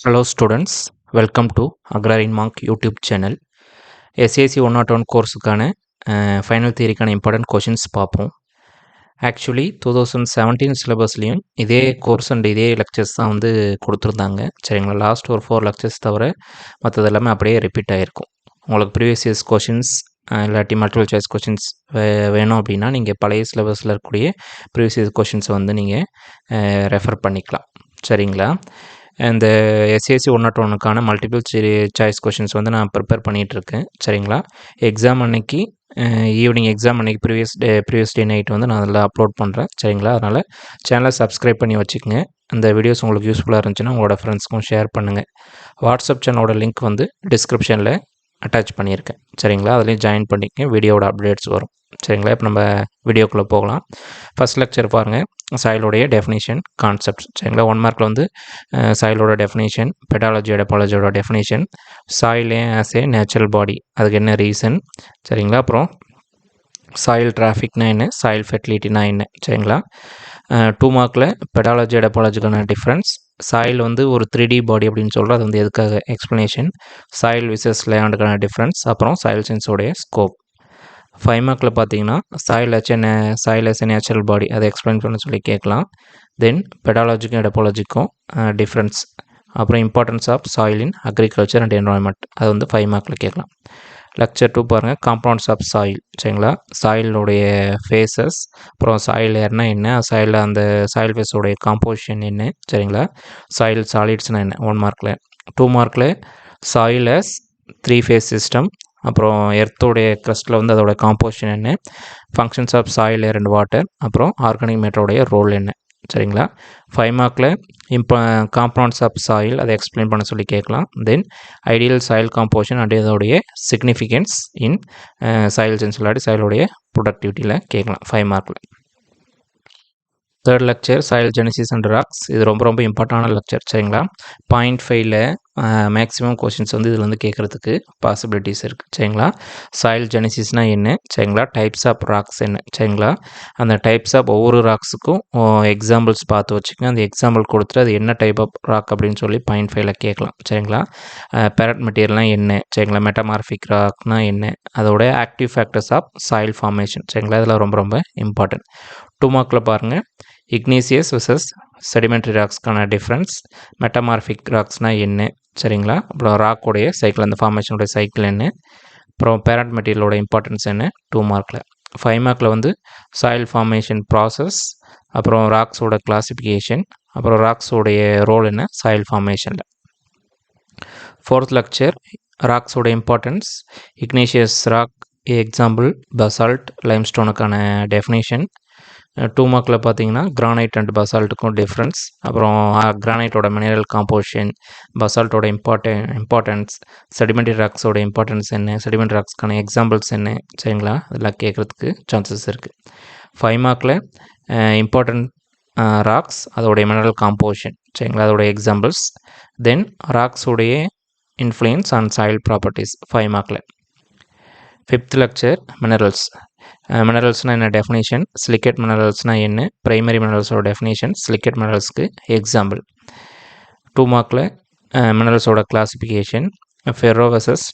Hello students, welcome to Agrarian Monk YouTube channel. SAC 101 கோர்ஸுக்கான final தியரிக்கான important questions பார்ப்போம். Actually 2017 சிலபஸ்லேயும் இதே கோர்ஸ் அண்ட் இதே லெக்சர்ஸ் தான் வந்து கொடுத்துருந்தாங்க. சரிங்களா, லாஸ்ட் ஒரு 4 லெக்சர்ஸ் தவிர மற்றது எல்லாமே அப்படியே ரிப்பீட் ஆகிருக்கும். உங்களுக்கு ப்ரீவியஸ் இயர்ஸ் கொஷின்ஸ் இல்லாட்டி மல்டிபிள் சாய்ஸ் கொஷின்ஸ் வேணும் அப்படின்னா நீங்கள் பழைய சிலபஸில் இருக்கக்கூடிய ப்ரீவியஸ் இயர்ஸ் கொஷின்ஸை வந்து நீங்கள் ரெஃபர் பண்ணிக்கலாம். சரிங்களா, இந்த SAC 101க்கான மல்டிபிள் சாய்ஸ் கொஷின்ஸ் வந்து நான் ப்ரிப்பேர் பண்ணிகிட்ருக்கேன். சரிங்களா, எக்ஸாம் அன்னைக்கு ஈவினிங் எக்ஸாம் அன்னைக்கு ப்ரீவியஸ் டே நைட் வந்து நான் அதில் அப்லோட் பண்ணுறேன். சரிங்களா, அதனால் சேனலை சப்ஸ்கிரைப் பண்ணி வச்சுக்கோங்க. இந்த வீடியோஸ் உங்களுக்கு யூஸ்ஃபுல்லாக இருந்துச்சுன்னா உங்களோட ஃப்ரெண்ட்ஸ்க்கும் ஷேர் பண்ணுங்கள். வாட்ஸ்அப் சேனலோட லிங்க் வந்து டிஸ்கிரிப்ஷனில் அட்டாச் பண்ணியிருக்கேன். சரிங்களா, அதுலேயும் ஜாயின் பண்ணிக்கங்க, வீடியோவோட அப்டேட்ஸ் வரும். சரிங்களா, இப்போ நம்ம வீடியோக்குள்ளே போகலாம். ஃபஸ்ட் லெக்சர் பாருங்கள், சாயிலோடைய டெஃபினேஷன் கான்செப்ட். சரிங்களா, 1 மார்க்கில் வந்து சாயிலோட டெஃபினேஷன், பெடாலஜி டெபாலஜியோட definition, soil as a natural body அதுக்கு என்ன ரீசன். சரிங்களா, அப்புறம் சாயில் டிராஃபிக்னா என்ன, சாயில் ஃபெர்டிலிட்டினா என்ன. சரிங்களா, 2 மார்க்கில் பெடாலஜி டெபாலஜிக்கான டிஃப்ரென்ஸ், சாயில் வந்து ஒரு 3D பாடி அப்படின்னு சொல்கிறோம், அது வந்து எதுக்காக எக்ஸ்ப்ளனேஷன், சாயில் விசஸ் லேண்டுக்கான டிஃப்ரென்ஸ், அப்புறம் சாயில் சயின்ஸோடைய ஸ்கோப். 5 மார்க்கில் பார்த்தீங்கன்னா சாயில் எஸ் நேச்சுரல் பாடி அதை எக்ஸ்பிளைன் பண்ண சொல்லி கேட்கலாம். தென் பெடாலஜிக்கும் டெபாலஜிக்கும் டிஃப்ரென்ஸ், அப்புறம் importance of soil in agriculture and environment அது வந்து 5 மார்க்கில் கேட்கலாம். லெக்சர் 2 பாருங்கள், காம்பவுண்ட்ஸ் ஆஃப் சாயில். சரிங்களா, சாயிலுடைய ஃபேஸஸ், அப்புறம் சாயில் ஏர்னா என்ன, சாயில் அந்த சாயில் ஃபேஸோடைய காம்போசிஷன் என்ன. சரிங்களா, சாயில் சாலிட்ஸ்னால் என்ன 1 மார்க்கில். 2 மார்க்கில் சாயில் as 3 phase சிஸ்டம், அப்புறம் எர்த்தோடைய க்ரஸ்ட்டில் வந்து அதோட காம்போசிஷன் என்ன, functions of soil air and water, அப்புறம் ஆர்கானிக் மேட்டரோடைய ரோல் என்ன. சரிங்களா, 5 மார்க்கில் காம்பவுண்ட்ஸ் ஆஃப் சாயில் அதை எக்ஸ்பிளைன் பண்ண சொல்லி கேட்கலாம். Then ideal soil composition and இதோடைய சிக்னிஃபிகன்ஸ் இன் சாயில் சயின்ஸ் இல்லாட்டி சாயிலோடைய ப்ரொடக்டிவிட்டியில் கேட்கலாம் 5 மார்க்கில். Third lecture soil genesis and rocks, இது ரொம்ப இம்பார்ட்டண்டான லெக்சர். சரிங்களா, 0.5ல் மேக்ஸிமம் கொஷின்ஸ் வந்து இதில் வந்து கேட்குறதுக்கு பாசிபிலிட்டிஸ் இருக்குது. சரிங்களா, சாயில் ஜெனசிஸ்னால் என்ன, சரிங்களா, டைப்ஸ் ஆஃப் ராக்ஸ் என்ன. சரிங்களா, அந்த டைப்ஸ் ஆஃப் ஒவ்வொரு ராக்ஸுக்கும் எக்ஸாம்பிள்ஸ் பார்த்து வச்சுக்கோங்க. அந்த எக்ஸாம்பிள் கொடுத்துட்டு அது என்ன டைப் ஆஃப் ராக் அப்படின்னு சொல்லி 0.5ல் கேட்கலாம். சரிங்களா, பேரட் மெட்டீரியல்னால் என்ன, சரிங்களா, மெட்டமார்பிக் ராக்னால் என்ன, அதோட active factors of soil formation. சரிங்களா, இதெல்லாம் ரொம்ப இம்பார்ட்டன்ட். 2 மார்க்கில் பாருங்கள், இக்னீசியஸ் விசஸ் செடிமெண்ட்ரி ராக்ஸ்க்கான டிஃப்ரென்ஸ், மெட்டமார்பிக் ராக்ஸ்னால் என்ன. சரிங்களா, அப்புறம் ராக்கோடைய சைக்கிள், அந்த ஃபார்மேஷனுடைய சைக்கிள் என்ன, அப்புறம் பேரண்ட் மெட்டீரியலோட இம்பார்ட்டன்ஸ் என்ன 2 மார்க்கில். 5 மார்க்கில் வந்து சாயில் ஃபார்மேஷன் ப்ராசஸ், அப்புறம் ராக்ஸோட கிளாசிஃபிகேஷன், அப்புறம் ராக்ஸோடைய ரோல் என்ன சாயில் ஃபார்மேஷனில். 4th லெக்சர் ராக்ஸோட importance, igneous rock example basalt, லைம்ஸ்டோனுக்கான டெஃபினேஷன். 2 மார்க்கில் பார்த்தீங்கன்னா கிரானைட் அண்ட் பசால்ட்டுக்கும் டிஃப்ரென்ஸ், அப்புறம் கிரானைட்டோட மினரல் காம்போசிஷன், பசால்ட்டோட இம்பார்ட்டன்ஸ், செடிமெண்ட்ரி ராக்ஸோட இம்பார்ட்டன்ஸ் என்ன, செடிமெண்ட்ரி ராக்ஸ்க்கான எக்ஸாம்பிள்ஸ் என்ன. சரிங்களா, இதெல்லாம் கேட்குறதுக்கு சான்சஸ் இருக்குது. 5 மார்க்கில் இம்பார்ட்டன்ட் ராக்ஸ் அதோடைய மினரல் காம்போசிஷன். சரிங்களா, அதோடைய எக்ஸாம்பிள்ஸ். தென் ராக்ஸோடைய இன்ஃப்ளூயன்ஸ் ஆன் சாயில் ப்ராப்பர்ட்டிஸ் 5 மார்க்கில். 5th lecture minerals. மினரல்ஸ்னால் என்ன டெஃபினேஷன், சிலிக்கேட் மினரல்ஸ்னால் என்ன, ப்ரைமரி மினரல்ஸோட டெஃபினேஷன், சிலிக்கேட் மினரல்ஸ்க்கு எக்ஸாம்பிள். 2 மார்க்கில் மினரல்ஸோட கிளாசிஃபிகேஷன், ஃபெர்ரோ வெர்சஸ்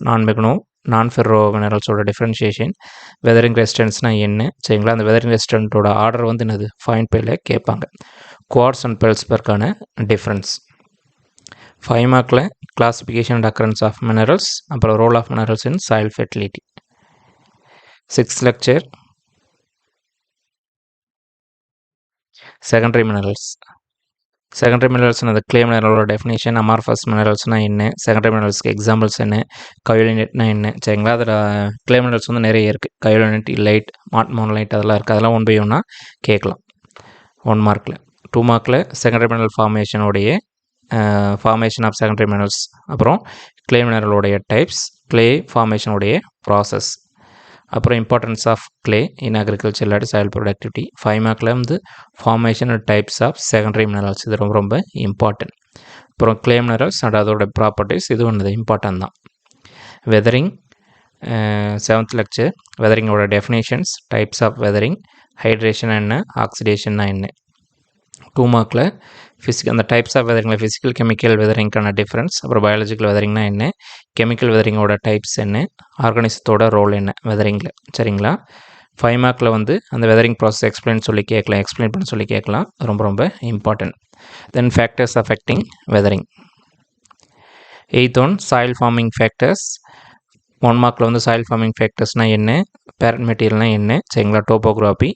நான் ஃபெர்ரோ மினரல்ஸோட டிஃப்ரென்ஷியேஷன், வெதரிங் ரெசிஸ்டன்ஸ்னால் என்ன. சரிங்களா, அந்த வெதரிங் ரெசிஸ்டன்ட்டோட ஆர்டர் வந்து என்னது 0.5ல் கேட்பாங்க. Quartz and பெல்ஸ்பர்க்கான difference. 5 மார்க்கில் classification and occurrence of minerals, அப்புறம் role of minerals in soil fertility. 6th lecture secondary minerals. Secondary மினரல்ஸ்னால் அந்த கிளே மினரலோட டெஃபினேஷன், அமார்ஃபஸ் மினரல்ஸ்னால் என்ன, செகண்டரி மினரல்ஸ்க்கு எக்ஸாம்பிள்ஸ் என்ன, கயோலினேட்னா என்ன. சரிங்களா, அதில் கிளே மினரல்ஸ் வந்து நிறைய இருக்குது, கயோலினேட், இல்லைட், மாட்மோனலைட் அதெல்லாம் இருக்குது, அதெல்லாம் 1 by 1 கேட்கலாம் 1 மார்க்கில். 2 மார்க்கில் செகண்டரி மினரல் ஃபார்மேஷனோடைய ஃபார்மேஷன் ஆஃப் செகண்டரி மினரல்ஸ், அப்புறம் கிளே மினரலோடைய டைப்ஸ், கிளே ஃபார்மேஷனுடைய ப்ராசஸ், அப்புறம் importance of clay in agriculture இல்லாட்டி சாயில் ப்ரொடக்டிவிட்டி. 5 மார்க்கில் வந்து formation and types of secondary minerals, இது ரொம்ப இம்பார்ட்டன்ட். அப்புறம் கிளே மினரல்ஸ் அண்ட் அதோட ப்ராப்பர்ட்டிஸ், இது ஒன்று இம்பார்ட்டன்ட் தான். வெதரிங் 7th லெக்சர், வெதரிங்கோட definitions, types of weathering, hydration என்ன, ஆக்சிடேஷன்னா என்ன. 2 மார்க்கில் அந்த டைப்ஸ் ஆஃப் வெதரிங்கில் ஃபிசிக்கல் கெமிக்கல் வெதரிங்கான டிஃப்ரென்ஸ், அப்புறம் பயாலஜிக்கல் வெதரிங்னா என்ன, கெமிக்கல் வெதரிங்கோட டைப்ஸ் என்ன, ஆர்கானிசத்தோட ரோல் என்ன வெதரிங்கில். சரிங்களா? 5 மார்க்கில் வந்து அந்த வெதரிங் ப்ராசஸ் எக்ஸ்பிளைன் பண்ண சொல்லி கேட்கலாம். ரொம்ப ரொம்ப important. Then factors affecting weathering. 8th one soil forming factors. 1 மார்க்கில் வந்து சாயில் ஃபார்மிங் ஃபேக்டர்ஸ்னால் என்ன, பேரண்ட் மெட்டீரியல்னால் என்ன, சரிங்களா, topography,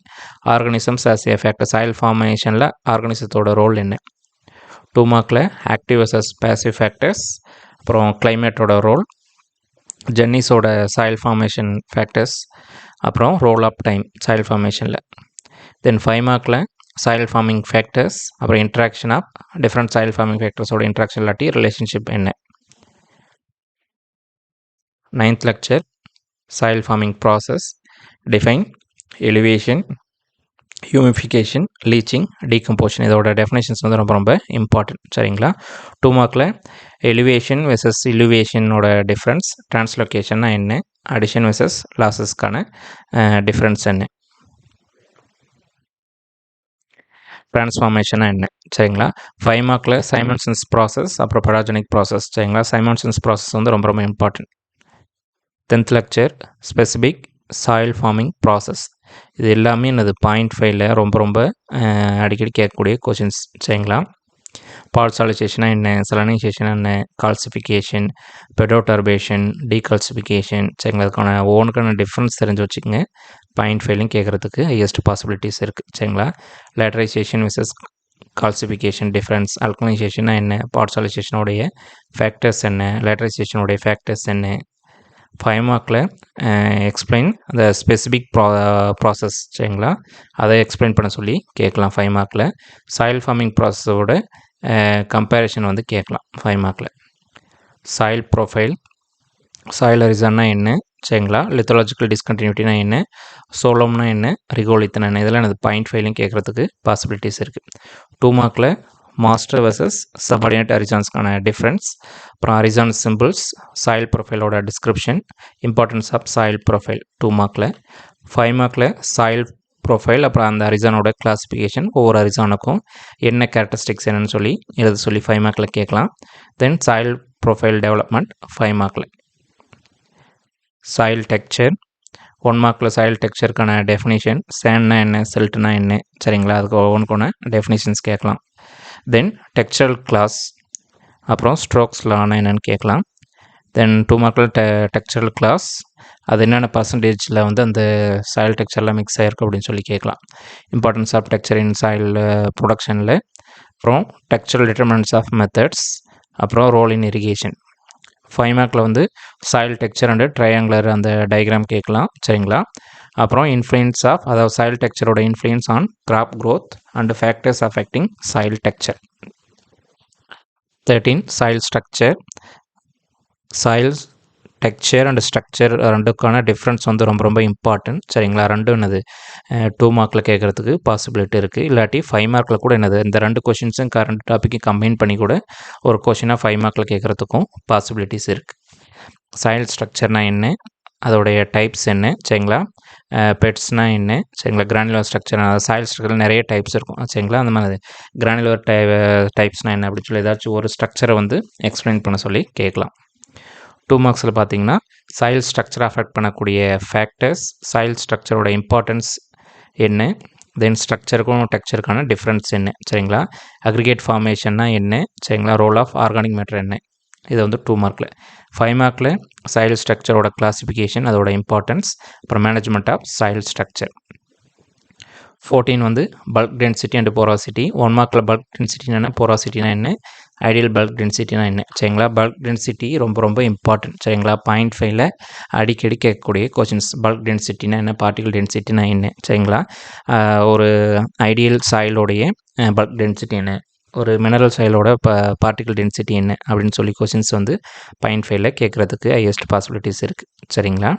organisms as a factor, soil ஃபார்மேஷனில் ஆர்கானிசத்தோட ரோல் என்ன. 2 மார்க்கில் ஆக்டிவ் வர்சஸ் பேசிவ் ஃபேக்டர்ஸ், அப்புறம் கிளைமேட்டோட ரோல், ஜென்னிஸோட சாயில் ஃபார்மேஷன் ஃபேக்டர்ஸ், அப்புறம் ரோல் ஆஃப் டைம் சாயில் ஃபார்மேஷனில். தென் 5 மார்க்கில் சாயில் ஃபார்மிங் ஃபேக்டர்ஸ், அப்புறம் interaction of different soil forming ஃபேக்டர்ஸோட இன்ட்ராக்ஷன் இல்லாட்டி ரிலேஷன்ஷிப் என்ன. 9th lecture soil farming process. Define elevation, humidification, leaching, decomposition. இதோட டெஃபினேஷன்ஸ் வந்து ரொம்ப ரொம்ப இம்பார்ட்டன்ட். சரிங்களா? 2 மார்க்கில் எலிவேஷன் வெர்சஸ் இலிவேஷனோட டிஃப்ரென்ஸ், டிரான்ஸ்லொகேஷன்னா என்ன, அடிஷன் வெர்சஸ் லாஸஸ்க்கான டிஃப்ரென்ஸ் என்ன, டிரான்ஸ்ஃபார்மேஷனா என்ன. சரிங்களா? 5 மார்க்கில் சைமன்சன்ஸ் ப்ராசஸ், அப்புறம் படாஜெனிக் ப்ராசஸ். சரிங்களா? சைமன்சன்ஸ் ப்ராசஸ் வந்து ரொம்ப ரொம்ப important. 10th lecture specific soil forming process. இது எல்லாமே எனது பாயிண்ட் 5ல் ரொம்ப ரொம்ப அடிக்கடி கேட்கக்கூடிய கொஷின்ஸ். சரிங்களா? பால்சாலிசேஷனா என்ன, சலனைசேஷனா என்ன, கால்சிஃபிகேஷன், பெடோடர்பேஷன், டீகால்சிஃபிகேஷன். சரிங்களா? அதுக்கான ஒவ்வொன்றுக்கான டிஃப்ரென்ஸ் தெரிஞ்சு வச்சுக்கோங்க. பாயிண்ட் 5லையும் கேட்குறதுக்கு ஹையஸ்ட் பாசிபிலிட்டிஸ் இருக்குது. சரிங்களா? லேட்டரைசேஷன் விசஸ் கால்சிஃபிகேஷன் டிஃப்ரென்ஸ், அல்கனைசேஷனா என்ன, பால்சாலிசேஷனோடைய ஃபேக்டர்ஸ் என்ன, லேட்டரைசேஷனோடைய ஃபேக்டர்ஸ் என்ன. 5 மார்க்கில் எக்ஸ்பிளைன் அந்த ஸ்பெசிபிக் ப்ராசஸ். சரிங்களா? அதை எக்ஸ்பிளைன் பண்ண சொல்லி கேட்கலாம் 5 மார்க்கில். சாயில் ஃபார்மிங் ப்ராசஸோட கம்பேரிஷன் வந்து கேட்கலாம் 5 மார்க்கில். சாயில் ப்ரொஃபைல், சாயில் ஹரிசான்னா என்ன, சரிங்களா, லித்தோலாஜிக்கல் டிஸ்கண்டினியூட்டினா என்ன, சோலம்னா என்ன, ரிகோலித்தனா என்ன, இதெல்லாம் எனது பாயிண்ட் 5லையும் கேட்குறதுக்கு பாசிபிலிட்டிஸ் இருக்குது. 2 மார்க்கில் மாஸ்டர் வெர்சஸ் சபார்டினேட் ஹரிசான்ஸ்க்கான டிஃப்ரென்ஸ், அப்புறம் ஹரிசான் சிம்பிள்ஸ், சாயில் ப்ரொஃபைலோட description, importance of soil profile 2 மார்க்கில். 5 மார்க்கில் சாயில் ப்ரொஃபைல், அப்புறம் அந்த ஹரிசானோட கிளாஸிஃபிகேஷன், ஒவ்வொரு ஹரிசானுக்கும் என்ன கேரக்டரிஸ்டிக்ஸ் என்னன்னு சொல்லி எழுத சொல்லி 5 மார்க்கில் கேட்கலாம். தென் சாயில் ப்ரொஃபைல் டெவலப்மெண்ட் 5 மார்க்கில். சாயில் டெக்ஸ்சர் 1 மார்க்கில் சாயில் டெக்ஸ்சருக்கான டெஃபினிஷன், சேண்ட்னா என்ன, செல்ட்னா என்ன. சரிங்களா? அதுக்கு ஒவ்வொன்றுக்கான டெஃபினிஷன்ஸ் கேட்கலாம். தென் டெக்ஸ்சரல் கிளாஸ், அப்புறம் ஸ்ட்ரோக்ஸ் லானா என்னென்னு கேட்கலாம். தென் 2 மார்க்கில் டெக்ஸ்சரல் கிளாஸ், அது என்னென்ன பர்சன்டேஜில் வந்து அந்த சாயில் டெக்ஸ்சர்லாம் மிக்ஸ் ஆகிருக்கு அப்படின்னு சொல்லி கேட்கலாம். Importance of texture in soil ப்ரொடக்ஷனில், அப்புறம் டெக்ஸ்சரல் டிட்டர்மினன்ட்ஸ் ஆஃப் மெத்தட்ஸ், அப்புறம் ரோல் இன் இரிகேஷன். 5 மார்க்கில் வந்து சாயில் டெக்ஸ்சர் அண்டு ட்ரையாங்குலர் அந்த டயக்ராம் கேட்கலாம். சரிங்களா? அப்புறம் இன்ஃப்ளூயன்ஸ் ஆஃப், அதாவது சாயில் டெக்ஸ்சரோட influence on crop growth and factors affecting soil texture. 13 soil structure. Soil texture and structure ரெண்டுக்கான டிஃப்ரென்ஸ் வந்து ரொம்ப ரொம்ப இம்பார்ட்டன்ட். சரிங்களா? ரெண்டும் என்னது 2 மார்க்கில் கேட்குறதுக்கு பாசிபிலிட்டி இருக்குது. இல்லாட்டி 5 மார்க்கில் கூட என்னது இந்த 2 கொஷின்ஸும் கரண்ட் டாப்பிக்கு கம்பைன் பண்ணி கூட ஒரு கொஷினாக 5 மார்க்கில் கேட்குறதுக்கும் பாசிபிலிட்டிஸ் இருக்குது. சாயில் ஸ்ட்ரக்சர்னால் என்ன, அதோடைய டைப்ஸ் என்ன, சரிங்களா, பெட்ஸ்னால் என்ன, சரிங்களா, கிரானுலர் ஸ்ட்ரக்சர், சாயில் ஸ்ட்ரக்சரில் நிறைய டைப்ஸ் இருக்கும். சரிங்களா? அந்த மாதிரி கிரானுலர் டைப்ஸ்னால் என்ன அப்படின்னு சொல்லி ஏதாச்சும் ஒரு ஸ்ட்ரக்சரை வந்து எக்ஸ்பிளைன் பண்ண சொல்லி கேட்கலாம். 2 மார்க்ஸில் பார்த்தீங்கன்னா சாயில் ஸ்ட்ரக்சரை அஃபெக்ட் பண்ணக்கூடிய ஃபேக்டர்ஸ், சாயில் ஸ்ட்ரக்சரோட இம்பார்ட்டன்ஸ் என்ன, தென் ஸ்ட்ரக்சருக்கும் டெக்ஸ்சருக்கான டிஃப்ரென்ஸ் என்ன. சரிங்களா? அக்ரிகேட் ஃபார்மேஷன்னா என்ன, சரிங்களா, ரோல் ஆஃப் ஆர்கானிக் மேட்டர் என்ன. இது வந்து 2 மார்க்கில். 5 மார்க்கில் சாயில் ஸ்ட்ரக்சரோட கிளாஸிஃபிகேஷன், அதோட இம்பார்ட்டன்ஸ், அப்புறம் மேனேஜ்மெண்ட் ஆஃப் சாயில் ஸ்ட்ரக்சர். 14 வந்து பல்க் டென்சிட்டி அண்ட் போராசிட்டி. 1 மார்க்கில் பல்க் டென்சிட்டினா என்ன, போராசிட்டினா என்ன, ஐடியல் பல்க் டென்சிட்டினா என்ன. சரிங்களா? பல்க் டென்சிட்டி ரொம்ப ரொம்ப இம்பார்ட்டன்ட். சரிங்களா? பாயிண்ட் 5ல் அடிக்கடி கேட்கக்கூடிய கொஷின்ஸ். பல்க் டென்சிட்டினா என்ன, பார்ட்டிகல் டென்சிட்டினா என்ன. சரிங்களா? ஒரு ஐடியல் சாயிலோடைய பல்க் டென்சிட்டி என்ன, ஒரு மினரல் சாயிலோட பார்ட்டிகல் டென்சிட்டி என்ன அப்படின்னு சொல்லி கொஷின்ஸ் வந்து பாயிண்ட் 5ல் கேட்குறதுக்கு ஹையஸ்ட் பாசிபிலிட்டிஸ் இருக்குது. சரிங்களா?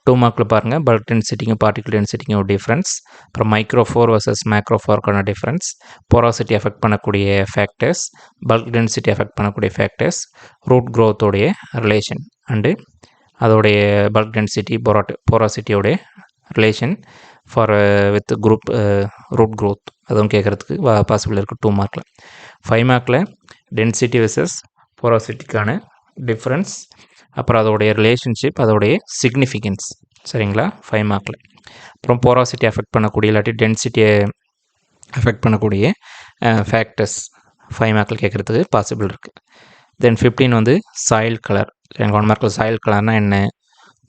2 மார்க்கில் பாருங்கள் பல்க் டென்சிட்டிக்கும் பார்ட்டிகல் டென்சிட்டிக்கும் ஒரு டிஃப்ரென்ஸ், அப்புறம் மைக்ரோஃபோர் வர்சஸ் மேக்ரோஃபோருக்கான டிஃப்ரென்ஸ், போராசிட்டி எஃபெக்ட் பண்ணக்கூடிய ஃபேக்டர்ஸ், பல்க் டென்சிட்டி எஃபெக்ட் பண்ணக்கூடிய ஃபேக்டர்ஸ், ரூட் க்ரோத்தோடைய ரிலேஷன் அண்டு அதோடைய பல்க் டென்சிட்டி போராசிட்டியோடைய relation for with crop root growth. அதுவும் கேட்குறதுக்கு பாசிபிள் இருக்குது 2 மார்க்கில். 5 மார்க்கில் டென்சிட்டி வெர்சஸ் போரோசிட்டிக்கான டிஃப்ரென்ஸ், அப்புறம் அதோடைய ரிலேஷன்ஷிப், அதோடைய சிக்னிஃபிகன்ஸ். சரிங்களா? 5 மார்க்கில். அப்புறம் போரோசிட்டி அஃபெக்ட் பண்ணக்கூடிய இல்லாட்டி டென்சிட்டியை அஃபெக்ட் பண்ணக்கூடிய ஃபேக்டர்ஸ் 5 மார்க்கில் கேட்குறதுக்கு பாசிபிள் இருக்குது. தென் 15 வந்து சாயில் கலர். சரிங்களா? 1 மார்க்கில் சாயில் கலர்னால் என்ன,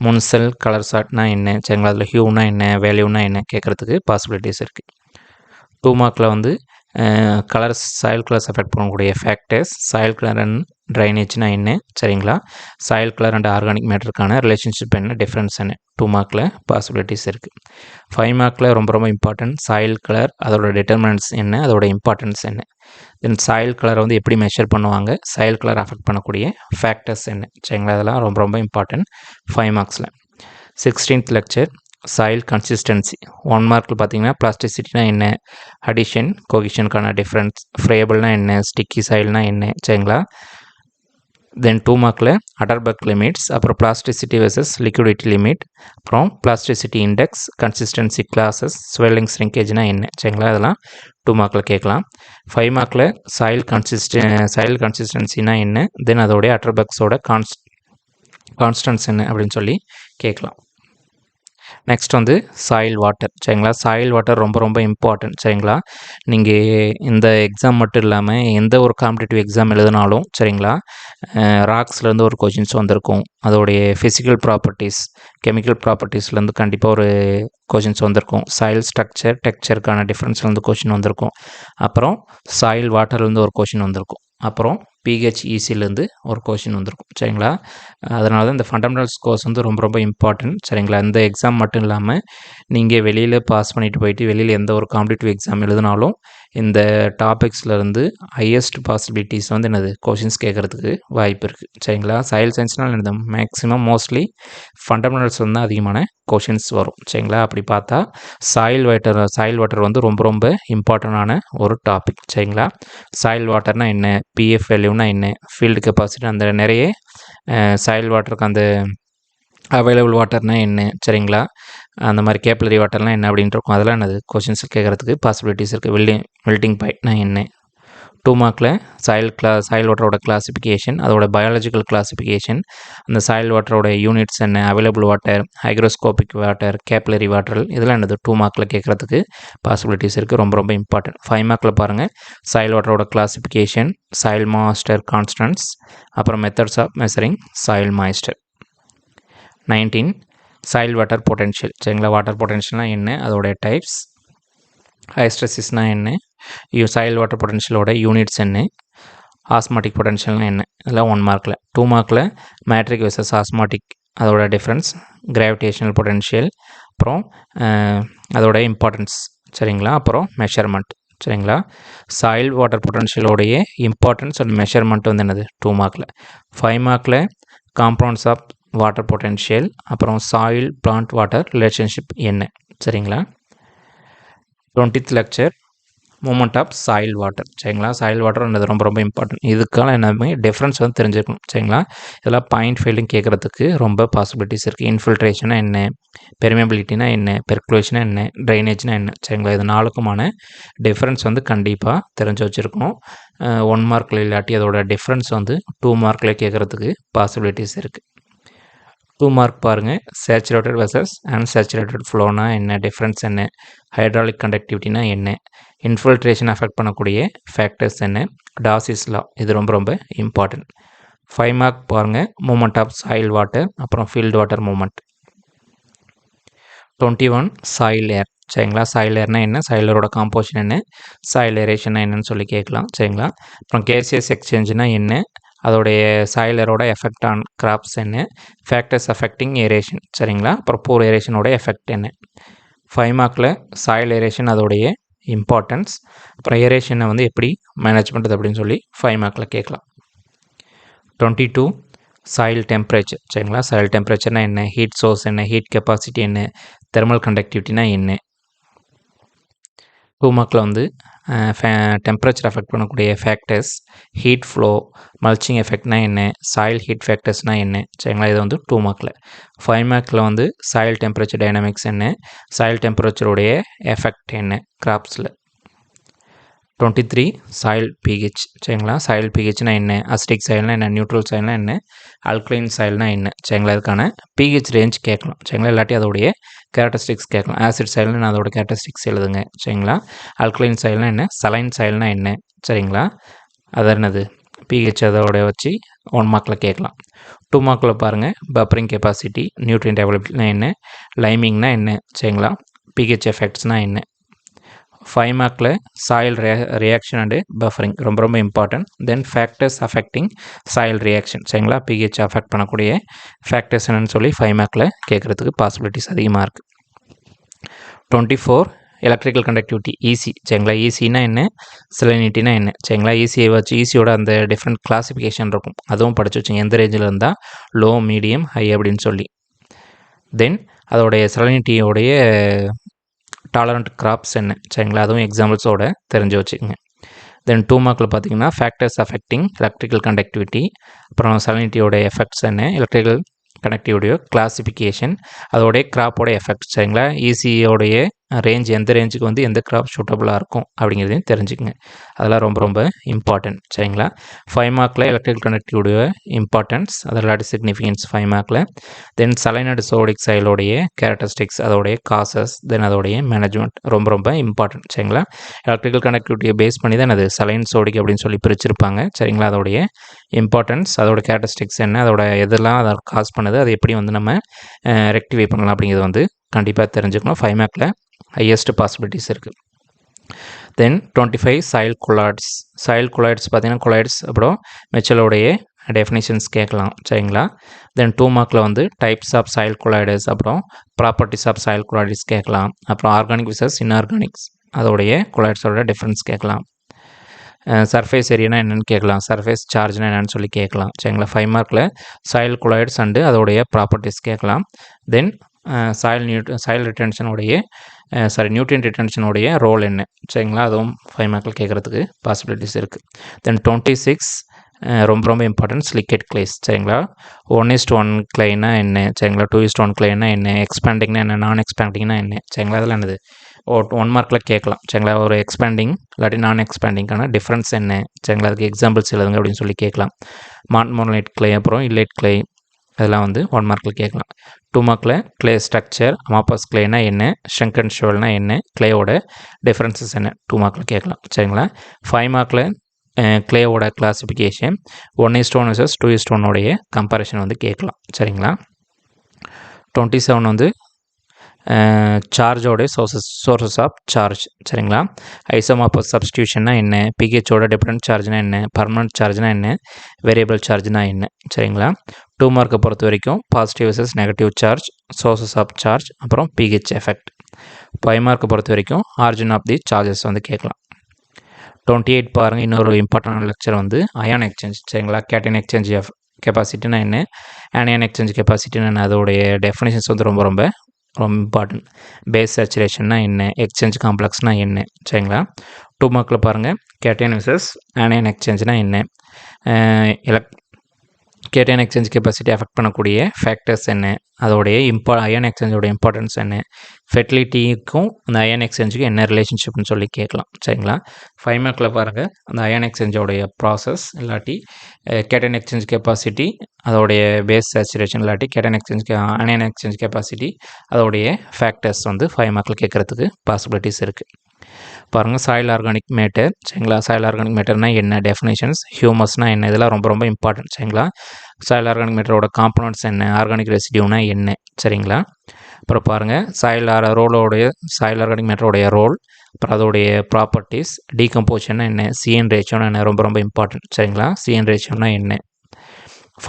முன்செல் கலர் சார்ட்னா என்ன, சரிங்களா? அதில் ஹியூனா என்ன, வேல்யூனா என்ன கேட்குறதுக்கு பாசிபிலிட்டிஸ் இருக்குது. 2 மார்க்கில் வந்து கலர்ஸ், சாயில் கலர்ஸ் அஃபெக்ட் பண்ணக்கூடிய ஃபேக்டர்ஸ், சாயில் கலர் அண்ட் ட்ரைனேஜ்னா என்ன, சரிங்களா? சாயில் கலர் அண்ட் ஆர்கானிக் மேட்டருக்கான ரிலேஷன்ஷிப் என்ன, டிஃப்ரென்ஸ் என்ன, 2 மார்க்கில் பாசிபிலிட்டிஸ் இருக்குது. 5 மார்க்கில் ரொம்ப ரொம்ப இம்பார்ட்டன்ட் சாயில் கலர், அதோட டிட்டர்மினன்ட்ஸ் என்ன, அதோட இம்பார்ட்டன்ஸ் என்ன, தென் சாயில் கலரை வந்து எப்படி மெஷர் பண்ணுவாங்க, சாயில் கலர் அஃபெக்ட் பண்ணக்கூடிய ஃபேக்டர்ஸ் என்ன, சரிங்களா? அதெல்லாம் ரொம்ப ரொம்ப important 5 மார்க்ஸில். 16th lecture soil consistency. 1 மார்க்கில் பார்த்தீங்கன்னா பிளாஸ்டிசிட்டினா என்ன, அடிஷன் கோகிஷனுக்கான டிஃப்ரென்ஸ், ஃப்ரேபிள்னா என்ன, ஸ்டிக்கி சாயில்னா என்ன, சரிங்களா? தென் 2 மார்க்கில் அடர்பர்க் லிமிட்ஸ், அப்புறம் பிளாஸ்டிசிட்டி வெர்சஸ் லிக்விடிட்டி லிமிட், அப்புறம் plasticity index, consistency classes, swelling ஸ்ரிங்கேஜ்னா என்ன, சரிங்களா? அதெல்லாம் 2 மார்க்கில் கேட்கலாம். 5 மார்க்கில் சாயில் கன்சிஸ்டன்சினா என்ன, தென் அதோடைய அடர்பர்க்ஸோட கான்ஸ்டன்ஸ் என்ன அப்படின்னு சொல்லி கேட்கலாம். நெக்ஸ்ட் வந்து சாயில் வாட்டர். சரிங்களா? சாயில் வாட்டர் ரொம்ப ரொம்ப இம்பார்ட்டன்ட். சரிங்களா? நீங்கள் இந்த எக்ஸாம் மட்டும் இல்லாமல் எந்த ஒரு காம்படிட்டிவ் எக்ஸாம் எழுதினாலும் சரிங்களா, ராக்ஸ்லேருந்து ஒரு கொஷின்ஸ் வந்திருக்கும், அதோடைய ஃபிசிக்கல் ப்ராப்பர்ட்டிஸ், கெமிக்கல் ப்ராப்பர்ட்டிஸ்லேருந்து கண்டிப்பாக ஒரு கொஷின்ஸ் வந்திருக்கும், சாயில் ஸ்ட்ரக்சர் டெக்ஸ்சருக்கான டிஃப்ரென்ஸ்லேருந்து கொஷின் வந்திருக்கும், அப்புறம் சாயில் வாட்டர்லேருந்து ஒரு கொஷின் வந்திருக்கும், அப்புறம் பிஹெச் ஈசிலேருந்து ஒரு கொஷின் வந்திருக்கும். சரிங்களா? அதனால தான் இந்த ஃபண்டமெண்டல்ஸ் கோர்ஸ் வந்து ரொம்ப ரொம்ப இம்பார்ட்டன்ட். சரிங்களா? இந்த எக்ஸாம் மட்டும் இல்லாமல் நீங்கள் வெளியில் பாஸ் பண்ணிட்டு போயிட்டு வெளியில் எந்த ஒரு காம்படிட்டிவ் எக்ஸாம் எழுதினாலும் இந்த டாபிக்ஸ்லேருந்து ஹையஸ்ட் பாசிபிலிட்டிஸ் வந்து என்னது கொஷின்ஸ் கேட்குறதுக்கு வாய்ப்பு இருக்குது. சரிங்களா? சாயில் சயின்ஸ்னால் என்னது மேக்ஸிமம் மோஸ்ட்லி ஃபண்டமெண்டல்ஸ் வந்து அதிகமான கொஷின்ஸ் வரும். சரிங்களா? அப்படி பார்த்தா சாயில் வாட்டர் வந்து ரொம்ப ரொம்ப இம்பார்ட்டண்டான ஒரு டாபிக். சரிங்களா? சாயில் வாட்டர்னால் என்ன, பிஎஃப் வேல்யூனா என்ன, ஃபீல்டு கெப்பாசிட்டி, அந்த நிறைய சாயில் வாட்டருக்கு அந்த அவைலபிள் வாட்டர்னால் என்ன, சரிங்களா, அந்த மாதிரி கேப்லரி வாட்டர்லாம் என்ன அப்படின்ட்டு இருக்கும். அதெல்லாம் என்னது கொஷின்ஸ் கேட்குறதுக்கு பாசிபிலிட்டிஸ் இருக்குது. மெல்ட்டிங் பாயிண்ட்னா என்ன. 2 மார்க்கில் சாயில் வாட்டரோட கிளாசிஃபிகேஷன், அதோட பயாலஜிக்கல் கிளாசிஃபிகேஷன், அந்த சாயில் வாட்டரோட யூனிட்ஸ் என்ன, available water, hygroscopic water, capillary water, இதெல்லாம் என்னது 2 மார்க்கில் கேட்குறதுக்கு பாசிபிலிட்டிஸ் இருக்குது. ரொம்ப ரொம்ப இம்பார்ட்டன்ட். 5 மார்க்கில் பாருங்கள் சாயில் வாட்டரோட கிளாசிஃபிகேஷன், சாயில் மாய்ஸ்டர் கான்ஸ்டன்ட்ஸ், அப்புறம் methods of measuring soil moisture. 19 soil water potential. சரிங்களா? வாட்டர் பொட்டென்ஷியல்னால் என்ன, அதோடைய டைப்ஸ், ஹைஸ்ட்ரெசிஸ்னால் என்ன, சாயில் வாட்டர் பொட்டென்ஷியலோட யூனிட்ஸ் என்ன, ஆஸ்மாட்டிக் பொட்டென்ஷியல்னால் என்ன, இதெல்லாம் 1 மார்க்கில். 2 மார்க்கில் மேட்ரிக் வெர்சஸ் ஆஸ்மாட்டிக், அதோட டிஃப்ரென்ஸ், கிராவிடேஷனல் பொட்டென்ஷியல், அப்புறம் அதோட இம்பார்ட்டன்ஸ், சரிங்களா, அப்புறம் மெஷர்மெண்ட். சரிங்களா? சாயில் வாட்டர் பொட்டென்ஷியலோடைய இம்பார்ட்டன்ஸ் அண்ட் மெஷர்மெண்ட் வந்து என்னது 2 மார்க்கில். 5 மார்க்கில் காம்பவுண்ட்ஸ் ஆஃப் வாட்டர் பொட்டென்ஷியல், அப்புறம் சாயில் பிளான்ட் வாட்டர் ரிலேஷன்ஷிப் என்ன, சரிங்களா? 20th lecture movement of soil water. சரிங்களா? சாயில் வாட்டர்ன்றது ரொம்ப ரொம்ப இம்பார்ட்டன்ட். இதுக்கான என்னமே டிஃப்ரென்ஸ் வந்து தெரிஞ்சுக்கணும். சரிங்களா? இதெல்லாம் பாயிண்ட் ஃபெயிலிங் கேட்குறதுக்கு ரொம்ப பாசிபிலிட்டிஸ் இருக்குது. இன்ஃபில்ட்ரேஷனா என்ன, பெர்மியபிலிட்டினா என்ன, பெர்குலேஷனா என்ன, ட்ரைனேஜ்னா என்ன, சரிங்களா? இது 4க்குமான டிஃப்ரென்ஸ் வந்து கண்டிப்பாக தெரிஞ்சு வச்சுருக்கணும். 1 மார்க்கில் இல்லாட்டி அதோட டிஃப்ரென்ஸ் வந்து 2 மார்க்கில் கேட்குறதுக்கு பாசிபிலிட்டிஸ் இருக்குது. 2 மார்க் பாருங்கள், சேச்சுரேட்டட் வெர்சஸ் அன்சேச்சுரேட்டட் ஃப்ளோனா என்ன, டிஃப்ரென்ஸ் என்ன, ஹைட்ராலிக் கண்டக்டிவிட்டினா என்ன, இன்ஃபில்ட்ரேஷன் அஃபெக்ட் பண்ணக்கூடிய ஃபேக்டர்ஸ் என்ன, டார்சிஸ் லா, இது ரொம்ப ரொம்ப இம்பார்ட்டன்ட். 5 மார்க் பாருங்கள், மூமெண்ட் ஆஃப் சாயில் வாட்டர், அப்புறம் ஃபீல்டு வாட்டர் மூமெண்ட். 21 சாயில் ஏர். சரிங்களா? சாயில் ஏர்னா என்ன, சாயிலரோட காம்போசிஷன் என்ன, சாயில் ஏரேஷன்னா என்னன்னு சொல்லி கேட்கலாம். சரிங்களா? அப்புறம் கேசியஸ் எக்ஸ்சேஞ்சுனா என்ன, அதோடைய சாயிலரோட எஃபெக்ட் ஆன் கிராப்ஸ் என்ன, ஃபேக்டர்ஸ் அஃபெக்டிங் ஏரேஷன், சரிங்களா, அப்புறம் போர் ஏரேஷனோட எஃபெக்ட் என்ன. 5 மார்க்கில் சாயில் ஏரேஷன் அதோடைய இம்பார்ட்டன்ஸ், அப்புறம் ஏரேஷனை வந்து எப்படி மேனேஜ் பண்ணுறது அப்படின்னு சொல்லி 5 மார்க்கில் கேட்கலாம். 22 சாயில் டெம்பரேச்சர். சரிங்களா? சாயில் டெம்பரேச்சர்னா என்ன, ஹீட் சோர்ஸ் என்ன, ஹீட் கெப்பாசிட்டி என்ன, தெர்மல் கண்டக்டிவிட்டினா என்ன. 2 மார்க்கில் வந்து டெம்பரேச்சர் அஃபெக்ட் பண்ணக்கூடிய ஃபேக்டர்ஸ், ஹீட் ஃப்ளோ, மல்ச்சிங் எஃபெக்ட்னா என்ன, சாயில் ஹீட் ஃபேக்டர்ஸ்னால் என்ன, சரிங்களா? இது வந்து 2 மார்க்கில். 5 மார்க்கில் வந்து சாயில் டெம்பரேச்சர் டைனாமிக்ஸ் என்ன, சாயில் டெம்பரேச்சருடைய எஃபெக்ட் என்ன கிராப்ஸில். 23 சாயில் pH சரிங்களா. சாயில் pHனா என்ன, அசிட்டிக் சாயில்னா என்ன, நியூட்ரல் சாயில்னா என்ன, அல்கலைன் சாயில்னா என்ன சரிங்களா. இதுக்கான pH ரேஞ்ச் கேட்கலாம் சரிங்களா. இல்லாட்டி அதோடைய கேரக்டரிஸ்டிக்ஸ் கேட்கலாம். ஆசிட் சாயில்னா அதோட கேரக்டரிஸ்டிக்ஸ் எழுதுங்க சரிங்களா. அல்கலைன் சாயில்னா என்ன, சலைன் சாயில்னா என்ன சரிங்களா. அது என்னது pH அதோட வச்சு 1 மார்க்கில் கேட்கலாம். 2 மார்க்கில் பாருங்கள், பஃபரிங் கெப்பாசிட்டி, நியூட்ரியன்ட் அவைலபிலிட்டினா என்ன, லைமிங்னா என்ன சரிங்களா, pH எஃபெக்ட்ஸ்னால் என்ன. 5 மார்க்கில் சாயில் ரியாக்ஷன் அண்டு பஃபரிங் ரொம்ப ரொம்ப important. Then factors affecting soil reaction சரிங்களா. pH அஃபெக்ட் பண்ணக்கூடிய ஃபேக்டர்ஸ் என்னன்னு சொல்லி 5 மார்க்கில் கேட்குறதுக்கு பாசிபிலிட்டிஸ் அதிகமாக இருக்குது. 24 எலக்ட்ரிக்கல் கண்டக்டிவிட்டி ஈசி சரிங்களா. ஈசினா என்ன, செலினிட்டினா என்ன சரிங்களா. ஈசியை வச்சு ஈசியோட அந்த டிஃப்ரெண்ட் கிளாஸிஃபிகேஷன் இருக்கும், அதுவும் படித்து வச்சுங்க, எந்த ரேஞ்சில் இருந்தால் லோ, மீடியம், ஹை அப்படின்னு சொல்லி. தென் அதோடைய செலினிட்டியோடைய டாலரண்ட் கிராப்ஸ் என்ன சரிங்களா, அதுவும் எக்ஸாம்பிள்ஸோட தெரிஞ்சு வச்சுக்கோங்க. தென் 2 மார்க்கில் பார்த்தீங்கன்னா ஃபேக்டர்ஸ் அஃபெக்டிங் எலக்ட்ரிக்கல் கண்டக்டிவிட்டி, அப்புறம் செலினிட்டியோட எஃபெக்ட்ஸ் என்ன, எலக்ட்ரிக்கல் கனெக்டிவிட்டியோ கிளாஸிஃபிகேஷன், அதோடைய கிராப்போட எஃபெக்ட் சரிங்களா. ஈசியோடைய ரேஞ்ச் எந்த ரேஞ்சுக்கு வந்து எந்த கிராப் சூட்டபுளாக இருக்கும் அப்படிங்கிறதையும் தெரிஞ்சுக்கங்க. அதெல்லாம் ரொம்ப ரொம்ப இம்பார்ட்டன்ட் சரிங்களா. 5 மார்க்கில் எலக்ட்ரிக்கல் கனெக்டிவிட்டியோட இம்பார்ட்டன்ஸ், அதோட சிக்னிஃபிகன்ஸ் 5 மார்க்கில். தென் சலைனட் சோடிக் சைலோடைய கேரக்டரிஸ்டிக்ஸ், அதோடைய காசஸ், தென் அதோடைய மேனேஜ்மெண்ட் ரொம்ப ரொம்ப இம்பார்ட்டன்ட் சரிங்களா. எலக்ட்ரிக்கல் கனெக்டிவிட்டியை பேஸ் பண்ணி தான் அது சலைன் சோடிக் அப்படின்னு சொல்லி பிரிச்சிருப்பாங்க சரிங்களா. அதோடைய இம்பார்ட்டன்ஸ், அதோட கேரக்டரிஸ்டிக்ஸ் என்ன, அதோட எதெல்லாம் அதை காஸ் பண்ணுது, அது எப்படி வந்து நம்ம ரெக்டிஃபை பண்ணலாம் அப்படிங்கிறது வந்து கண்டிப்பாக தெரிஞ்சுக்கணும். 5 மார்க்கில் ஹையஸ்ட் பாசிபிலிட்டிஸ் இருக்குது. தென் 25 சாயில் கொலாய்ட்ஸ். சாயில் கொலாய்ட்ஸ் பார்த்தீங்கன்னா கொலாய்ட்ஸ் அப்புறம் மெச்சலோடைய டெஃபினிஷன்ஸ் கேட்கலாம் சரிங்களா. தென் 2 மார்க்கில் வந்து டைப்ஸ் ஆஃப் சாயில் கொலாய்டஸ், அப்புறம் ப்ராப்பர்ட்டிஸ் ஆஃப் சாயில் கொலாய்டஸ் கேட்கலாம். அப்புறம் ஆர்கானிக் விசஸ் இன்ஆர்கானிக்ஸ், அதோடைய கொலாய்ட்ஸோட டிஃப்ரென்ஸ் கேட்கலாம். சர்ஃபேஸ் ஏரியானா என்னென்னு கேட்கலாம், சர்ஃபேஸ் சார்ஜ்னா என்னென்னு சொல்லி கேட்கலாம் சரிங்களா. 5 மார்க்கில் சாயில் கொலாய்ட்ஸ் அண்டு அதோடைய ப்ராப்பர்ட்டிஸ் கேட்கலாம். தென் சாயில் ரிட்டென்ஷனுடைய நியூட்ரியன்ட் ரிட்டென்ஷனுடைய ரோல் என்ன சரிங்களா, அதுவும் 5 மார்க்கில் கேட்குறதுக்கு பாசிபிலிட்டிஸ் இருக்குது. தென் 26 ரொம்ப ரொம்ப இம்பார்ட்டன்ட் லிக்விட் கிளேஸ் சரிங்களா. 1:1 கிளைனா என்ன சரிங்களா, 2:1 கிளைனா என்ன, எக்ஸ்பேண்டிங்னா என்ன, நான் எக்ஸ்பேண்டிங்னா என்ன சரிங்களா. அதெல்லாம் என்னது 1 மார்க்கில் கேட்கலாம் சரிங்களா. ஒரு எக்ஸ்பேண்டிங் இல்லாட்டி நான் எக்ஸ்பேண்டிங்கான டிஃப்ரென்ஸ் என்ன சரிங்களா, அதுக்கு எக்ஸாம்பிள்ஸ் எழுதுங்க அப்படின்னு சொல்லி கேட்கலாம். மான்மோனலைட் கிளை அப்புறம் இல்லைட் கிளை, அதெல்லாம் வந்து 1 மார்க்கில் கேட்கலாம். 2 மார்க்கில் கிளே ஸ்ட்ரக்சர், அமாப்பஸ் கிளேனா என்ன, ஷ்ரிங்கன் ஷோல்னா என்ன, கிளேயோட டிஃப்ரென்சஸ் என்ன 2 மார்க்கில் கேட்கலாம் சரிங்களா. 5 மார்க்கில் கிளேயோட கிளாஸிஃபிகேஷன், 1:1 vs 2:1 உடைய கம்பேரிஷன் வந்து கேட்கலாம் சரிங்களா. 27 வந்து சார்ஜோடைய சோர்சஸ் ஆஃப் சார்ஜ் சரிங்களா. ஐசோமார்பஸ் சப்ஸ்டியூஷன்னா என்ன, பிஹெச்சோட டிஃபரண்ட் சார்ஜ்னா என்ன, பர்மனன்ட் சார்ஜ்னா என்ன, வேரியபிள் சார்ஜ்னா என்ன சரிங்களா. 2 மார்க்கை பொறுத்த வரைக்கும் positive versus negative charge, sources of charge, அப்புறம் பிஹெச் எஃபெக்ட். 5 மார்க்கை பொறுத்த வரைக்கும் ஆரிஜின் ஆஃப் தி சார்ஜஸ் வந்து கேட்கலாம். 28 பாருங்கள், இன்னொரு இம்பார்ட்டன்ட் லெக்சர் வந்து அயான் எக்ஸ்சேஞ்ச் சரிங்களா. கேட்டைன் எக்ஸ்சேஞ்ச் கெப்பாசிட்டினா என்ன, ஆனியன் எக்ஸ்சேஞ்ச் கெப்பாசிட்டினா என்ன, அதோடைய டெஃபினேஷன்ஸ் வந்து ரொம்ப ரொம்ப ரொம்ப இம்பார்ட்டன்ட். பேஸ் சேச்சுரேஷன்னா என்ன, எக்ஸ்சேஞ்ச் காம்ப்ளெக்ஸ்னால் என்ன சரிங்களா. 2 மார்க்கில் பாருங்கள் கேட்டைன் வெர்சஸ் ஆனியன் எக்ஸ்சேஞ்ச்னா என்ன, கேட்டைன் எக்ஸ்சேஞ்ச் கெப்பாசிட்டி அஃபெக்ட் பண்ணக்கூடிய ஃபேக்டர்ஸ் என்ன, அதோடைய அயன் எக்ஸ்சேஞ்சோட இம்பார்ட்டன்ஸ் என்ன, ஃபெர்டிலிட்டிக்கும் அந்த அயன் எக்ஸ்சேஞ்சுக்கும் என்ன ரிலேஷன்ஷிப்னு சொல்லி கேட்கலாம் சரிங்களா. 5 மார்க்கில் பாருங்கள் அந்த அயன் எக்ஸ்சேஞ்சோடைய ப்ராசஸ் இல்லாட்டி கேட்டைன் எக்ஸ்சேஞ்ச் கெப்பாசிட்டி, அதோடைய பேஸ் சேச்சுரேஷன் இல்லாட்டி கேட்டைன் எக்ஸ்சேஞ்ச் அயன் எக்ஸ்சேஞ்ச் கெப்பாசிட்டி, அதோடைய ஃபேக்டர்ஸ் வந்து 5 மார்க்கில் கேட்குறதுக்கு பாசிபிலிட்டிஸ் இருக்குது. பாருங்கள் சாயில் ஆர்கானிக் மேட்டர் சரிங்களா. சாயில் ஆர்கானிக் மேட்டர்னால் என்ன, டெஃபினேஷன்ஸ், ஹியூமஸ்னால் என்ன, இதெல்லாம் ரொம்ப ரொம்ப இம்பார்ட்டன்ட் சரிங்களா. சாயில் ஆர்கானிக் மேட்டரோட காம்பனன்ட்ஸ் என்ன, ஆர்கானிக் ரெசிடியூனா என்ன சரிங்களா. அப்புறம் பாருங்கள் சாயில் ஆர்கானிக் மேட்டரோடைய ரோல், அப்புறம் அதோடைய ப்ராப்பர்ட்டிஸ், டீகம்போஷன்னா என்ன, சிஎன் ரேஷியோனா என்ன, ரொம்ப ரொம்ப இம்பார்ட்டன்ட் சரிங்களா. சிஎன் ரேஷியோனா என்ன.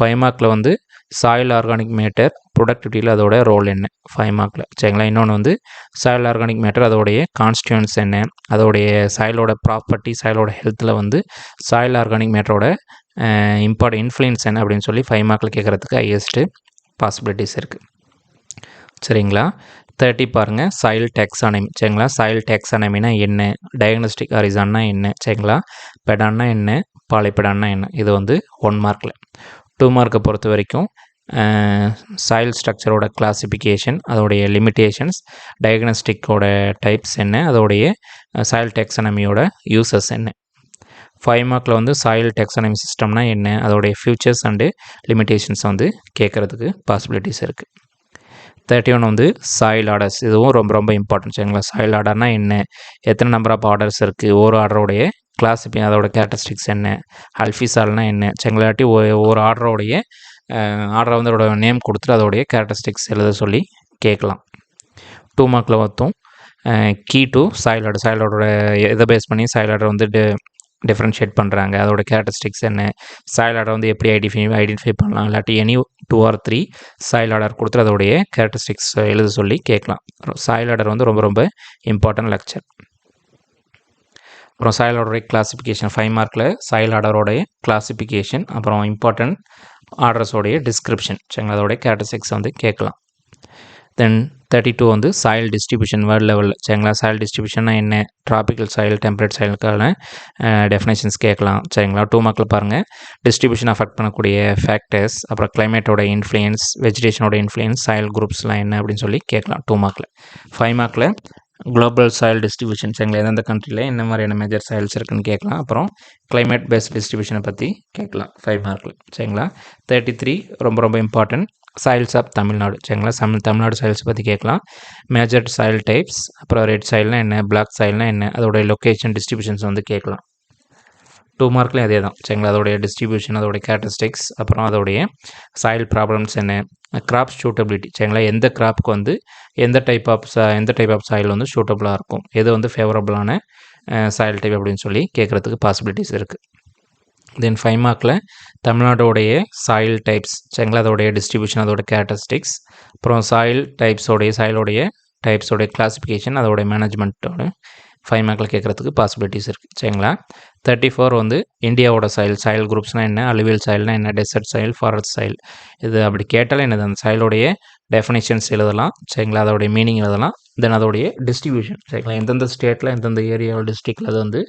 5 மார்க்கில் வந்து சாயில் ஆர்கானிக் மேட்டர் ப்ரொடக்டிவிட்டியில் அதோட ரோல் என்ன 5 மார்க்கில் சரிங்களா. இன்னொன்று வந்து சாயில் ஆர்கானிக் மேட்டர் அதோடைய கான்ஸ்டியூன்ஸ் என்ன, அதோடைய சாயிலோட ப்ராப்பர்ட்டி, சாயிலோட ஹெல்த்தில் வந்து சாயில் ஆர்கானிக் மேட்டரோட இன்ஃப்ளூயன்ஸ் என்ன அப்படின்னு சொல்லி 5 மார்க்கில் கேட்குறதுக்கு ஹையஸ்ட்டு பாசிபிலிட்டிஸ் இருக்குது சரிங்களா. 30 பாருங்கள் சாயில் டேக்ஸானமி சரிங்களா. சாயில் டேக்ஸானமினா என்ன, டயக்னோஸ்டிக் ஹாரிசான்னா என்ன சரிங்களா, பெடான்னா என்ன, பாலிபெடான்னா என்ன, இது வந்து 1 மார்க்கில். 2 மார்க்கை பொறுத்த வரைக்கும் சாயில் ஸ்ட்ரக்சரோட கிளாசிஃபிகேஷன், அதோடைய லிமிட்டேஷன்ஸ், டயக்னஸ்டிக்கோட டைப்ஸ் என்ன, அதோடைய சாயில் டெக்ஸானமியோட யூசஸ் என்ன. 5 மார்க்கில் வந்து சாயில் டெக்ஸானமி சிஸ்டம்னா என்ன, அதோடைய ஃபியூச்சர்ஸ் அண்டு லிமிட்டேஷன்ஸ் வந்து கேட்குறதுக்கு பாசிபிலிட்டிஸ் இருக்குது. 31 வந்து சாயில் ஆர்டர்ஸ். இதுவும் ரொம்ப ரொம்ப இம்பார்ட்டன்ட் சரிங்களா. சாயில் ஆர்டர்னால் என்ன, எத்தனை நம்பர் ஆஃப் ஆர்டர்ஸ் இருக்குது, ஒரு ஆர்டரோடைய கிளாஸிஃபை அதோட கேரக்டரிஸ்டிக்ஸ் என்ன, அல்ஃபிசால்னால் என்ன சரிங்களாட்டி ஒரு ஆர்டரோடைய ஆர்டரை வந்து அதோட நேம் கொடுத்துட்டு அதோடைய கேரக்டரிஸ்டிக்ஸ் எழுத சொல்லி கேட்கலாம். 2 மார்க்கில் பார்த்தோம் key to soil order. Soil ஆர்டரோட இதை பேஸ் பண்ணி சாயில் ஆர்டர் வந்து டிஃப்ரென்ஷியேட் பண்ணுறாங்க, அதோட கேரக்டரிஸ்டிக்ஸ் என்ன, சாயில் ஆர்டர் வந்து எப்படி ஐடென்டிஃபை பண்ணலாம், இல்லாட்டி எனி 2 or 3 சாயில் ஆர்டர் கொடுத்துட்டு அதோடைய கேரக்டரிஸ்டிக்ஸ் எழுத சொல்லி கேட்கலாம். சாயில் ஆர்டர் வந்து ரொம்ப ரொம்ப இம்பார்ட்டன்ட் லெக்சர். அப்புறம் சாயில் ஆர்டருடைய கிளாசிஃபிகேஷன் 5 மார்க்கில் சாயில் ஆர்டரோடைய கிளாசிஃபிகேஷன், அப்புறம் இம்பார்ட்டன்ட் ஆர்டர்ஸோடைய டிஸ்கிரிப்ஷன் சரிங்களா, அதோடைய கேரக்டரிஸ்டிக்ஸ் வந்து கேட்கலாம். தென் 32 வந்து சாயில் டிஸ்ட்ரிபியூஷன் வேர்ல்டு லெவலில் சரிங்களா. சாயில் டிஸ்ட்ரிபியூஷன்னா என்ன, ட்ராபிக்கல் சாயில், டெம்பரேட் சாயிலுக்கான டெஃபினேஷன்ஸ் கேட்கலாம் சரிங்களா. 2 மார்க்கில் பாருங்கள் டிஸ்ட்ரிபியூஷன் அஃபெக்ட் பண்ணக்கூடிய ஃபேக்டர்ஸ், அப்புறம் கிளைமேட்டோட இன்ஃப்ளூயன்ஸ், வெஜிடேஷனோட இன்ஃப்ளூயன்ஸ், சாயில் குரூப்ஸ்லாம் என்ன அப்படின்னு சொல்லி கேட்கலாம் 2 மார்க்கில். 5 மார்க்கில் குளோபல் சாயில் டிஸ்ட்ரிபியூஷன் சரிங்களா, எந்தெந்த கண்ட்ரியில் என்ன மாதிரியான மேஜர் சாயில்ஸ் இருக்குன்னு கேட்கலாம். அப்புறம் கிளைமேட் பேஸ்ட் டிஸ்ட்ரிபியூஷனை பற்றி கேட்கலாம் 5 மார்க்கில் சரிங்களா. 33 ரொம்ப ரொம்ப இம்பார்ட்டன்ட் சாயில்ஸ் ஆஃப் தமிழ்நாடு சரிங்களா. தமிழ்நாடு சாயில்ஸ் பற்றி கேட்கலாம். மேஜர் சாயில் டைப்ஸ், அப்புறம் ரெட் சாயில்னா என்ன, பிளாக் சாயில்னா என்ன, அதோடைய லொக்கேஷன் டிஸ்ட்ரிபியூஷன்ஸ் வந்து கேட்கலாம். 2 மார்க்லேயும் அதே தான் சரிங்களா. அதோடைய டிஸ்ட்ரிபியூஷன், அதோடைய கேரக்டரிஸ்டிக்ஸ், அப்புறம் அதோடைய சாயில் ப்ராப்ளம்ஸ் என்ன, கிராப் சூட்டபிலிட்டி சரிங்களா, எந்த கிராப்புக்கு வந்து எந்த டைப் ஆஃப் சாயில் வந்து சூட்டபுளாக இருக்கும், எது வந்து ஃபேவரபுளான சாயில் டைப் அப்படின்னு சொல்லி கேட்குறதுக்கு பாசிபிலிட்டிஸ் இருக்குது. தென் 5 மார்க்கில் தமிழ்நாடோடைய சாயில் டைப்ஸ் சரிங்களா, அதோடைய டிஸ்ட்ரிபியூஷன், அதோட கேரக்டரிஸ்டிக்ஸ், அப்புறம் சாயிலோடைய டைப்ஸோடைய கிளாசிஃபிகேஷன், அதோடைய மேனேஜ்மெண்ட்டோட 5 மார்க்கில் கேட்குறதுக்கு பாசிபிலிட்டிஸ் இருக்குது சரிங்களா. 34 வந்து இந்தியாவோட சாயில் குரூப்ஸ்னால் என்ன, அலுவியல் சாயில்னால் என்ன, டெசர்ட் சாயில், ஃபாரஸ்ட் சாயில், இது அப்படி கேட்டாலே என்னது அந்த சாயிலோடைய டெஃபினேஷன்ஸ் எழுதலாம் சரிங்களா, அதோடைய மீனிங் எழுதலாம். தென் அதோடைய டிஸ்ட்ரிபியூஷன் சரிங்களா, எந்தெந்த ஸ்டேட்டில் எந்தெந்த ஏரியாவில் டிஸ்ட்ரிக்டில் அது வந்து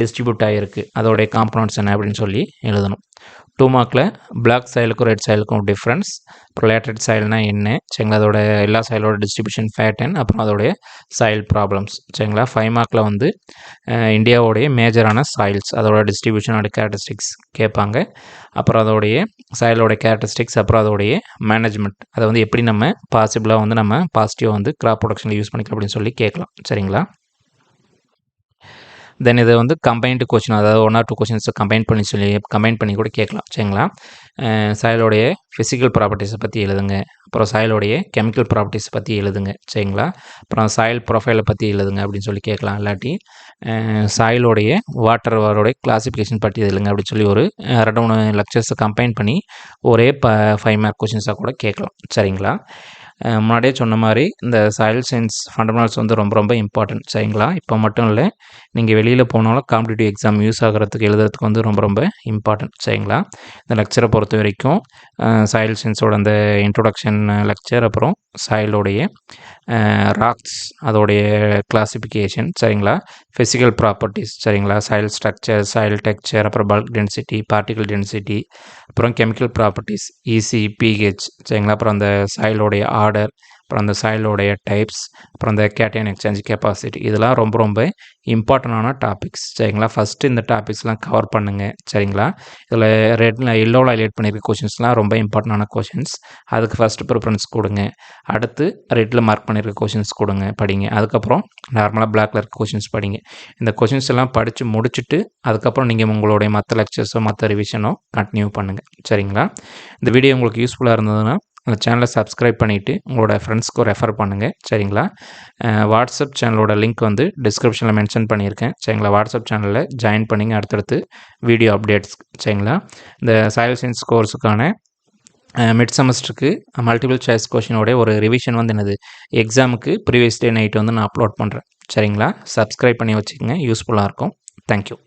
டிஸ்ட்ரிபியூட் ஆகிருக்கு, அதோடைய காம்பனண்ட்ஸ் என்ன அப்படின்னு சொல்லி எழுதணும். 2 மார்க்கில் பிளாக் சாயிலுக்கும் ரெட் சாயிலுக்கும் டிஃப்ரென்ஸ், அப்புறம் லேட்டட் சாயில்னால் என்ன சரிங்களா, அதோட எல்லா சாயிலோட டிஸ்ட்ரிபியூஷன் பேட்டர்ன், அப்புறம் அதோடைய சாயில் ப்ராப்ளம்ஸ் சரிங்களா. 5 மார்க்கில் வந்து இந்தியாவோடைய மேஜரான சாயில்ஸ், அதோட டிஸ்ட்ரிபியூஷன், அதோட கேரக்டரிஸ்டிக்ஸ் கேட்பாங்க. அப்புறம் அதோடைய சாயிலோட கேரக்டரிஸ்டிக்ஸ், அப்புறம் அதோடைய மேனேஜ்மெண்ட், அதை வந்து எப்படி நம்ம பாசிபிளாக வந்து நம்ம பாசிட்டிவாக வந்து கிராப் ப்ரொடக்ஷனில் யூஸ் பண்ணிக்கலாம் அப்படின்னு சொல்லி கேட்கலாம் சரிங்களா. தென் இதை வந்து கம்பைன்டு கொஸ்டின், அதாவது 1 or 2 கொஸ்டின்ஸை கம்பைன் பண்ணி கூட கேட்கலாம் சரிங்களா. சாயிலோடைய ஃபிசிக்கல் ப்ராப்பர்ட்டிஸை பற்றி எழுதுங்க, அப்புறம் சாயிலோடைய கெமிக்கல் ப்ராப்பர்ட்டிஸை பற்றி எழுதுங்க சரிங்களா. அப்புறம் சாயில் ப்ரொஃபைலை பற்றி எழுதுங்க அப்படின்னு சொல்லி கேட்கலாம். இல்லாட்டி சாயிலோடைய வாட்டரோடைய கிளாசிஃபிகேஷன் பற்றி எழுதுங்க அப்படின்னு சொல்லி ஒரு 2-3 லெக்சர்ஸை கம்பைன் பண்ணி ஒரே 5 மார்க் கொஸ்டின்ஸாக கூட கேட்கலாம் சரிங்களா. முன்னாடியே சொன்ன மாதிரி இந்த சாயில் சயின்ஸ் ஃபண்டமெண்டல்ஸ் வந்து ரொம்ப ரொம்ப இம்பார்ட்டன்ட் சரிங்களா. இப்போ மட்டும் இல்லை, நீங்கள் வெளியில் போனாலும் காம்படிட்டிவ் எக்ஸாம் யூஸ் ஆகிறதுக்கு எழுதுறதுக்கு வந்து ரொம்ப ரொம்ப இம்பார்ட்டன்ட் சரிங்களா. இந்த லெக்சரை பொறுத்த வரைக்கும் சாயில் சயின்ஸோட அந்த இன்ட்ரொடக்ஷன் லெக்சர், அப்புறம் சாயிலோடைய ராக்ஸ், அதோடைய கிளாசிஃபிகேஷன் சரிங்களா, ஃபிசிக்கல் ப்ராப்பர்ட்டிஸ் சரிங்களா, சாயில் ஸ்ட்ரக்சர், சாயில் டெக்ஸ்சர், அப்புறம் பல்க் டென்சிட்டி, பார்ட்டிகல் டென்சிட்டி, அப்புறம் கெமிக்கல் ப்ராப்பர்ட்டிஸ், ஈசி, பிஹெச் சரிங்களா, அப்புறம் அந்த சாயிலோடைய ஆர்டர், அப்புறம் அந்த சாயிலோடைய டைப்ஸ், அப்புறம் அந்த கேட்டையன் எக்ஸ்சேஞ்ச் கெப்பாசிட்டி, இதெல்லாம் ரொம்ப ரொம்ப இம்பார்ட்டண்டான டாபிக்ஸ் சரிங்களா. ஃபஸ்ட்டு இந்த டாபிக்ஸ்லாம் கவர் பண்ணுங்கள் சரிங்களா. இதில் எல்லோவில் ஹைலைட் பண்ணியிருக்க கொஷின்ஸ்லாம் ரொம்ப இம்பார்ட்டண்டான கொஷின்ஸ், அதுக்கு ஃபஸ்ட்டு ப்ரிஃபரன்ஸ் கொடுங்க. அடுத்து ரெட்டில் மார்க் பண்ணியிருக்க கொஷின்ஸ் படிங்க. அதுக்கப்புறம் நார்மலாக பிளாக்ல இருக்க கொஷின்ஸ் படிங்க. இந்த கொஷின்ஸ் எல்லாம் படித்து முடிச்சுட்டு அதுக்கப்புறம் நீங்கள் உங்களுடைய மற்ற லெக்சர்ஸோ மற்ற ரிவிஷனோ கண்டினியூ பண்ணுங்கள் சரிங்களா. இந்த வீடியோ உங்களுக்கு யூஸ்ஃபுல்லாக இருந்ததுன்னா அந்த சேனலை சப்ஸ்கிரைப் பண்ணிவிட்டு உங்களோட ஃப்ரெண்ட்ஸ்க்கும் ரெஃபர் பண்ணுங்கள் சரிங்களா. வாட்ஸ்அப் சேனலோட லிங்க் வந்து டிஸ்கிரிப்ஷனில் மென்ஷன் பண்ணியிருக்கேன் சரிங்களா. வாட்ஸ்அப் சேனலில் ஜாயின் பண்ணிங்க, அடுத்தடுத்து வீடியோ அப்டேட்ஸ் சரிங்களா. இந்த சாயில் சயின்ஸ் கோர்ஸுக்கான மிட் செமஸ்டருக்கு மல்டிபிள் சாய்ஸ் கொஷினோட ஒரு ரிவிஷன் வந்து என்னது எக்ஸாமுக்கு ப்ரீவியஸ் டே நைட் வந்து நான் அப்லோட் பண்ணுறேன் சரிங்களா. சப்ஸ்கிரைப் பண்ணி வச்சுக்கோங்க, யூஸ்ஃபுல்லாக இருக்கும். தேங்க்யூ.